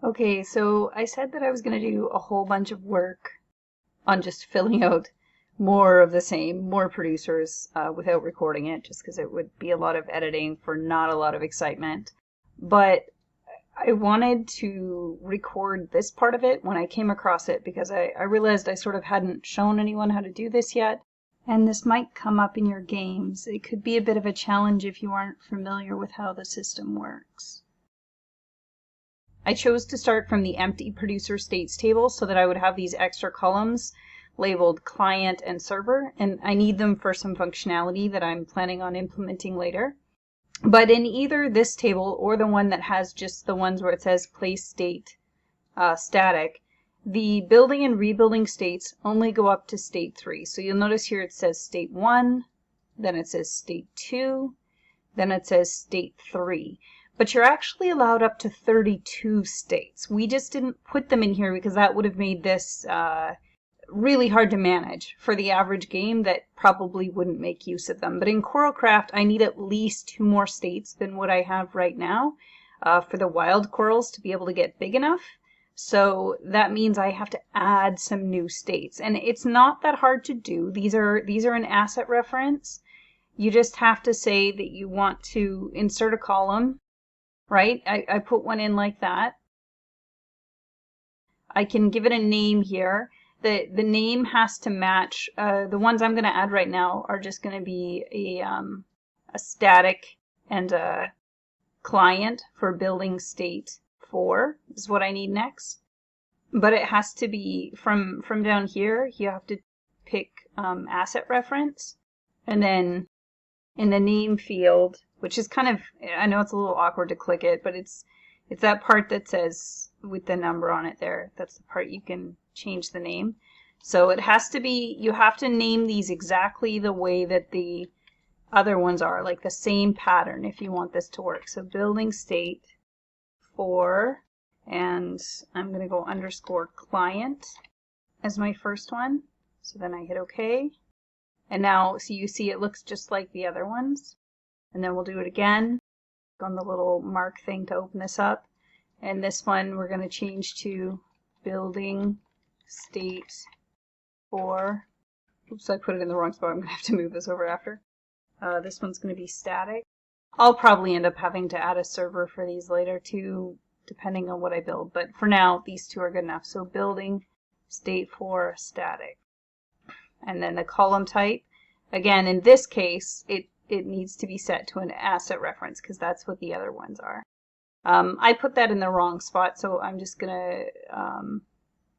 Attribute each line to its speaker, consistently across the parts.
Speaker 1: Okay, so I said that I was going to do a whole bunch of work on just filling out more of the same, more producers without recording it, just because it would be a lot of editing for not a lot of excitement. But I wanted to record this part of it when I came across it because I realized I sort of hadn't shown anyone how to do this yet. And this might come up in your games. It could be a bit of a challenge if you aren't familiar with how the system works. I chose to start from the empty producer states table so that I would have these extra columns labeled client and server, and I need them for some functionality that I'm planning on implementing later. But in either this table or the one that has just the ones where it says place state static, the building and rebuilding states only go up to state 3. So you'll notice here it says state 1, then it says state 2, then it says state 3. But you're actually allowed up to 32 states. We just didn't put them in here because that would have made this really hard to manage for the average game that probably wouldn't make use of them. But in Coralcraft, I need at least 2 more states than what I have right now for the wild corals to be able to get big enough. So that means I have to add some new states. And it's not that hard to do. These are an asset reference. You just have to say that you want to insert a column, right? I put one in like that. I can give it a name here. The name has to match. The ones I'm going to add right now are just going to be a static and a client for building state 4 is what I need next. But it has to be from down here. You have to pick asset reference, and then in the name field, which is kind of, I know it's a little awkward to click it, but it's that part that says with the number on it there. That's the part you can change the name. So it has to be, you have to name these exactly the way that the other ones are, like the same pattern if you want this to work. So building state 4, and I'm going to go underscore client as my first one. So then I hit OK. And now, so you see it looks just like the other ones. And then we'll do it again. On the little mark thing to open this up. And this one we're going to change to building state 4. Oops, I put it in the wrong spot. I'm going to have to move this over after. This one's going to be static. I'll probably end up having to add a server for these later too, depending on what I build. But for now, these two are good enough. So building state 4 static. And then the column type, again, in this case, it needs to be set to an asset reference because that's what the other ones are. I put that in the wrong spot, so I'm just going to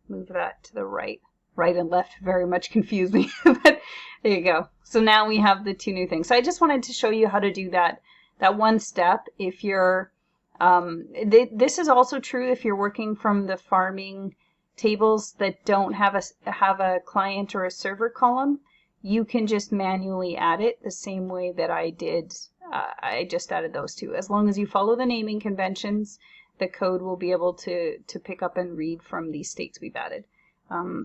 Speaker 1: move that to the right. Right and left very much confuse me, but there you go. So now we have the 2 new things. So I just wanted to show you how to do that one step. If you're, this is also true if you're working from the farming tables that don't have a client or a server column. You can just manually add it the same way that I did. I just added those 2. As long as you follow the naming conventions, the code will be able to pick up and read from these states we've added.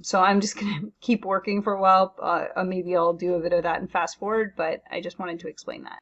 Speaker 1: So I'm just going to keep working for a while. Maybe I'll do a bit of that and fast forward, but I just wanted to explain that.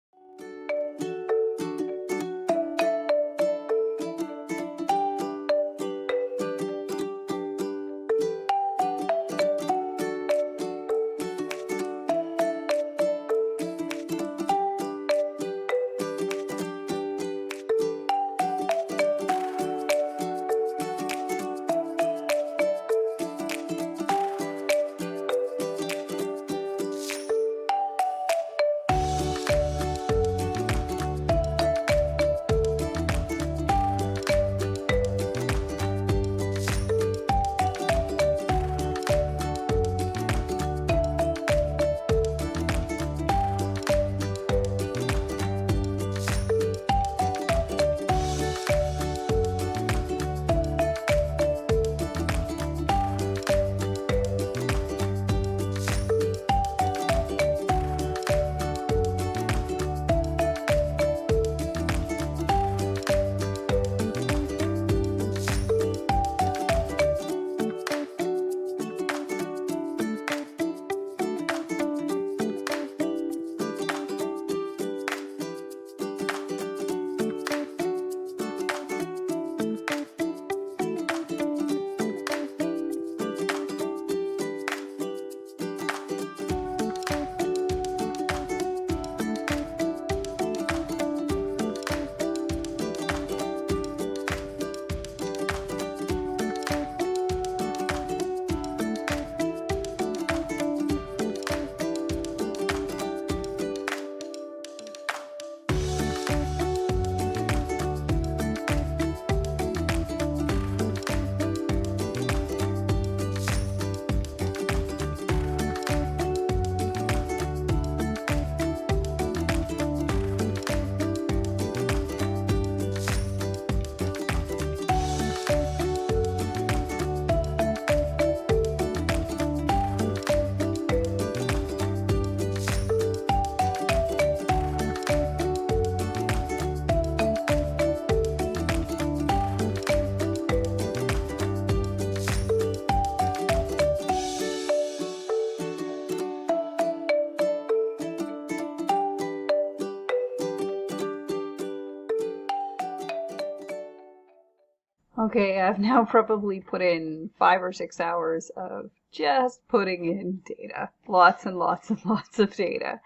Speaker 1: Okay, I've now probably put in 5 or 6 hours of just putting in data. Lots and lots and lots of data.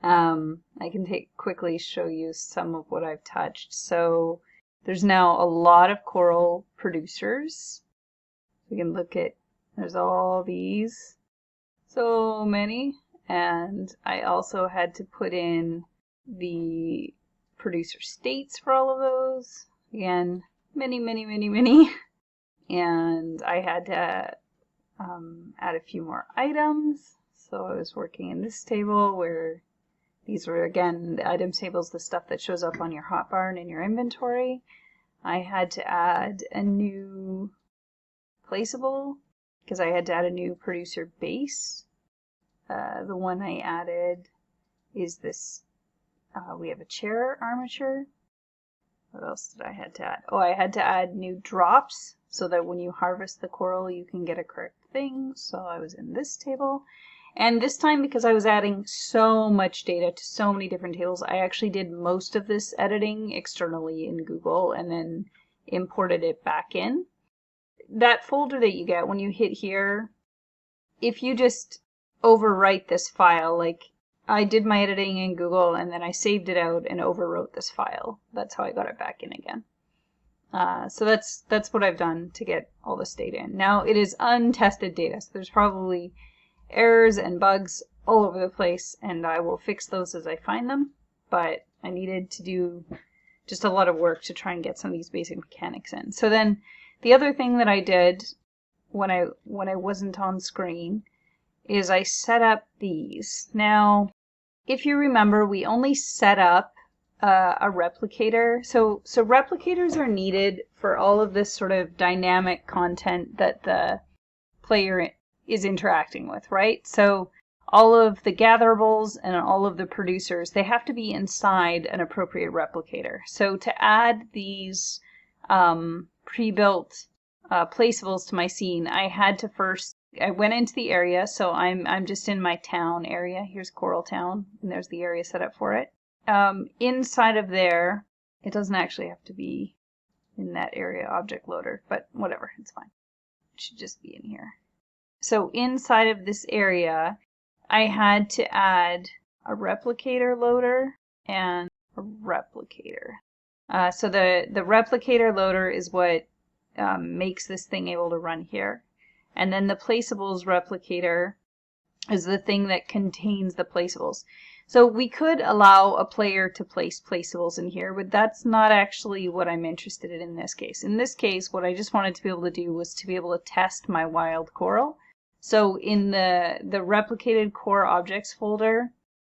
Speaker 1: I can quickly show you some of what I've touched. So there's now a lot of coral producers. We can look at, there's all these, so many. And I also had to put in the producer states for all of those. Again, many, many, many, many. And I had to add a few more items. So I was working in this table where these were, again, the items tables, the stuff that shows up on your hotbar and in your inventory. I had to add a new placeable because I had to add a new producer base. The one I added is this, we have a chair armature. What else did I had to add? Oh, I had to add new drops so that when you harvest the coral, you can get a correct thing. So I was in this table. And this time, because I was adding so much data to so many different tables, I actually did most of this editing externally in Google and then imported it back in. That folder that you get when you hit here, if you just overwrite this file, like I did my editing in Google and then I saved it out and overwrote this file. That's how I got it back in again. So that's what I've done to get all this data in. Now it is untested data, so there's probably errors and bugs all over the place, and I will fix those as I find them, but I needed to do just a lot of work to try and get some of these basic mechanics in. So then the other thing that I did when I wasn't on screen is I set up these. Now, if you remember, we only set up a replicator. So replicators are needed for all of this sort of dynamic content that the player is interacting with, right? So all of the gatherables and all of the producers, they have to be inside an appropriate replicator. So to add these pre-built placeables to my scene, I had to first, I went into the area, so I'm just in my town area. Here's Coral Town, and there's the area set up for it. Inside of there, it doesn't actually have to be in that area object loader, but whatever, it's fine. It should just be in here. So inside of this area, I had to add a replicator loader and a replicator. So the replicator loader is what makes this thing able to run here. And then the placeables replicator is the thing that contains the placeables. So we could allow a player to place placeables in here, but that's not actually what I'm interested in this case. In this case, what I just wanted to be able to do was to be able to test my wild coral. So in the replicated core objects folder,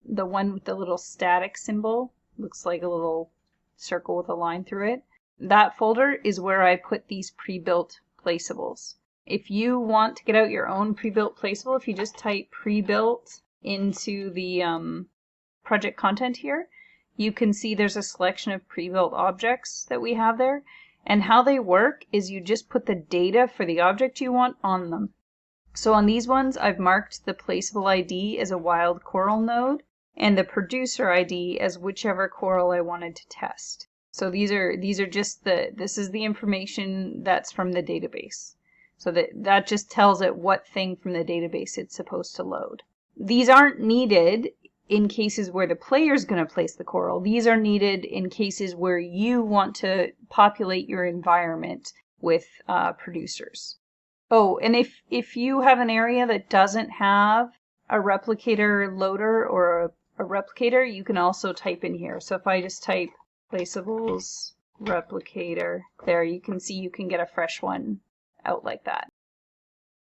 Speaker 1: the one with the little static symbol, looks like a little circle with a line through it, that folder is where I put these pre-built placeables. If you want to get out your own pre-built placeable, if you just type pre-built into the project content here, you can see there's a selection of pre-built objects that we have there. And how they work is you just put the data for the object you want on them. So on these ones, I've marked the placeable ID as a wild coral node and the producer ID as whichever coral I wanted to test. So these are just this is the information that's from the database. So that just tells it what thing from the database it's supposed to load. These aren't needed in cases where the player's going to place the coral. These are needed in cases where you want to populate your environment with producers. Oh, and if you have an area that doesn't have a replicator loader or a replicator, you can also type in here. So if I just type placeables replicator, there you can see you can get a fresh one out like that.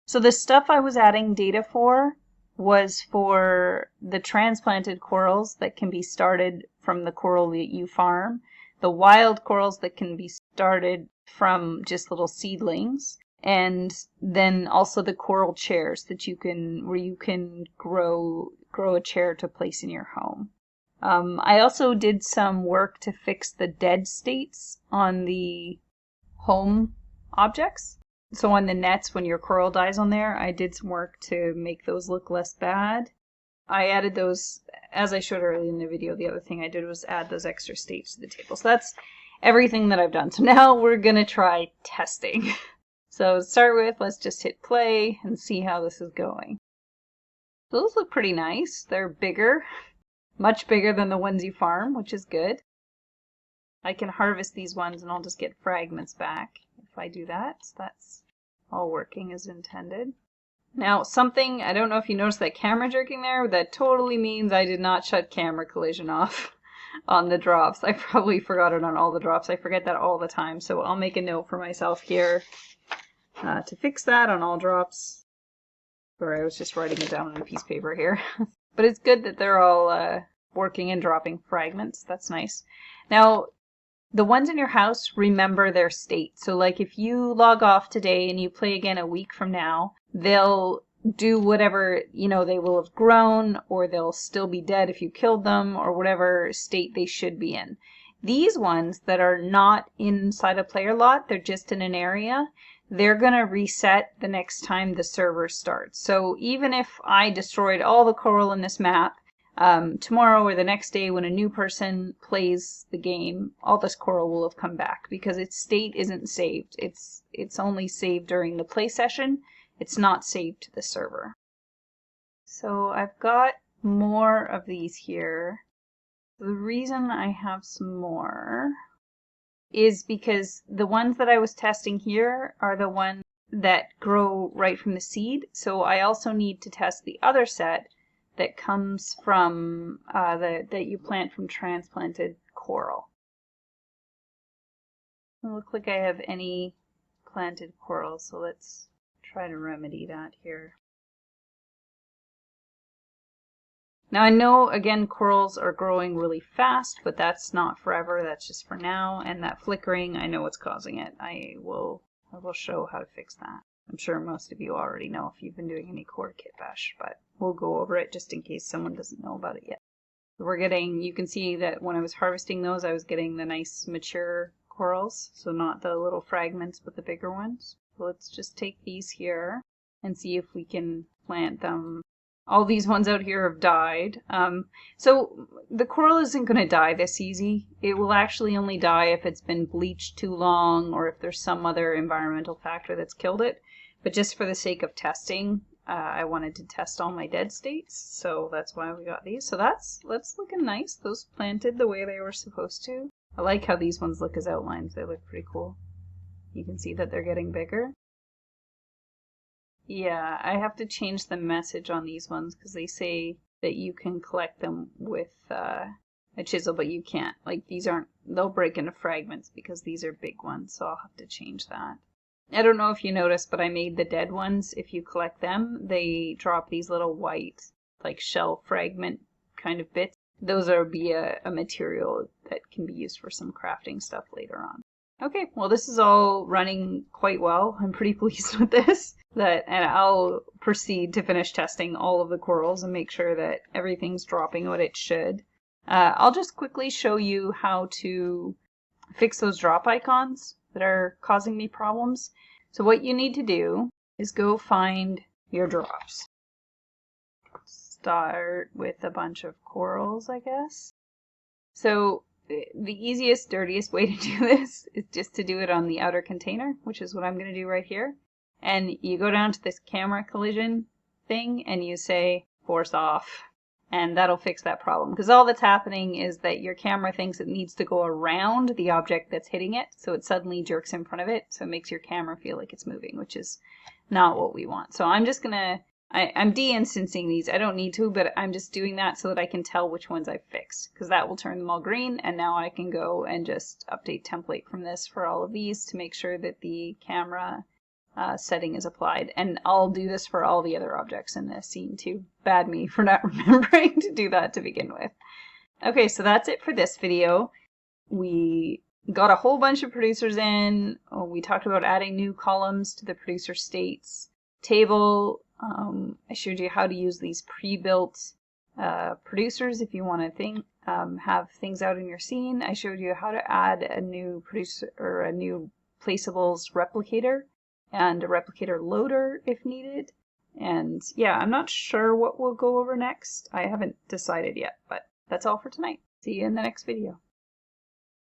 Speaker 1: So the stuff I was adding data for was for the transplanted corals that can be started from the coral that you farm, the wild corals that can be started from just little seedlings, and then also the coral chairs that where you can grow a chair to place in your home. I also did some work to fix the dead states on the home objects. So on the nets, when your coral dies on there, I did some work to make those look less bad. I added those, as I showed earlier in the video, the other thing I did was add those extra states to the table. So everything that I've done. So now we're gonna try testing. So to start with, let's just hit play and see how this is going. Those look pretty nice. They're bigger, much bigger than the ones you farm, which is good. I can harvest these ones and I'll just get fragments back if I do that. So that's all working as intended. Now something, I don't know if you noticed that camera jerking there, that totally means I did not shut camera collision off on the drops. I probably forgot it on all the drops. I forget that all the time, so I'll make a note for myself here to fix that on all drops. Sorry, I was just writing it down on a piece of paper here. But it's good that they're all working and dropping fragments. That's nice. Now, the ones in your house, remember their state. So like if you log off today and you play again a week from now, they'll do whatever, you know, they will have grown, or they'll still be dead if you killed them, or whatever state they should be in. These ones that are not inside a player lot, they're just in an area, they're going to reset the next time the server starts. So even if I destroyed all the coral in this map, tomorrow or the next day when a new person plays the game, all this coral will have come back because its state isn't saved. It's only saved during the play session. It's not saved to the server. So I've got more of these here. The reason I have some more is because the ones that I was testing here are the ones that grow right from the seed. So I also need to test the other set that comes from that you plant from transplanted coral. Doesn't look like I have any planted coral, so let's try to remedy that here. Now I know, again, corals are growing really fast, but that's not forever, that's just for now, and that flickering, I know what's causing it. I will show how to fix that. I'm sure most of you already know if you've been doing any core kit bash, but we'll go over it just in case someone doesn't know about it yet. We're getting, you can see that when I was harvesting those, I was getting the nice mature corals, so not the little fragments, but the bigger ones. So let's just take these here and see if we can plant them. All these ones out here have died. So the coral isn't going to die this easy. It will actually only die if it's been bleached too long or if there's some other environmental factor that's killed it. But just for the sake of testing, I wanted to test all my dead states, so that's why we got these. So that's looking nice. Those planted the way they were supposed to. I like how these ones look as outlines. They look pretty cool. You can see that they're getting bigger. Yeah, I have to change the message on these ones because they say that you can collect them with a chisel, but you can't. Like these aren't, they'll break into fragments because these are big ones, so I'll have to change that. I don't know if you noticed, but I made the dead ones. If you collect them, they drop these little white, like shell fragment kind of bits. Those are a material that can be used for some crafting stuff later on. Okay, well this is all running quite well. I'm pretty pleased with this. And I'll proceed to finish testing all of the corals and make sure that everything's dropping what it should. I'll just quickly show you how to fix those drop icons that are causing me problems. So what you need to do is go find your drops. Start with a bunch of corals, I guess. So the easiest, dirtiest way to do this is just to do it on the outer container, which is what I'm going to do right here. And you go down to this camera collision thing and you say force off, and that'll fix that problem. Because all that's happening is that your camera thinks it needs to go around the object that's hitting it, so it suddenly jerks in front of it, so it makes your camera feel like it's moving, which is not what we want. So I'm just gonna, I'm de-instancing these. I don't need to, but I'm just doing that so that I can tell which ones I've fixed, because that will turn them all green, and now I can go and just update template from this for all of these to make sure that the camera setting is applied. And I'll do this for all the other objects in this scene too. Bad me for not remembering to do that to begin with. Okay, so that's it for this video. We got a whole bunch of producers in. We talked about adding new columns to the producer states table. I showed you how to use these pre-built producers if you want to have things out in your scene. I showed you how to add a new producer or a new Placeables replicator and a replicator loader if needed. And yeah, I'm not sure what we'll go over next. I haven't decided yet, but that's all for tonight. See you in the next video.